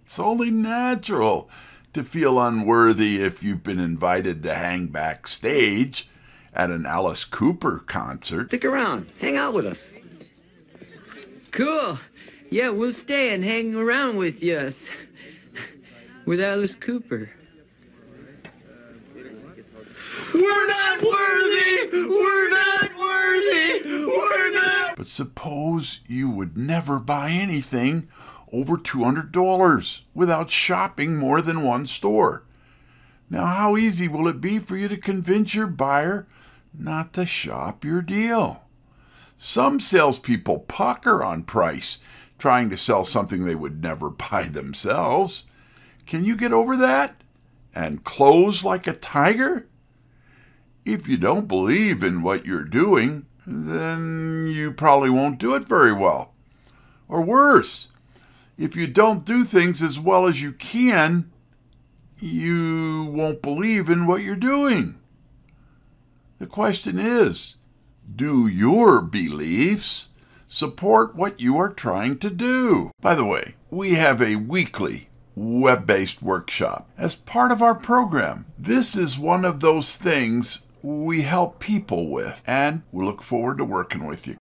It's only natural to feel unworthy if you've been invited to hang backstage at an Alice Cooper concert. Stick around. Hang out with us. Cool. Yeah, we'll stay and hang around with us. With Alice Cooper. We're not worthy! We're not worthy! We're not! But suppose you would never buy anything over $200 without shopping more than one store. Now, how easy will it be for you to convince your buyer not to shop your deal? Some salespeople pucker on price, trying to sell something they would never buy themselves. Can you get over that and close like a tiger? If you don't believe in what you're doing, then you probably won't do it very well. Or worse, if you don't do things as well as you can, you won't believe in what you're doing. The question is, do your beliefs support what you are trying to do? By the way, we have a weekly web-based workshop as part of our program. This is one of those things we help people with, and we look forward to working with you.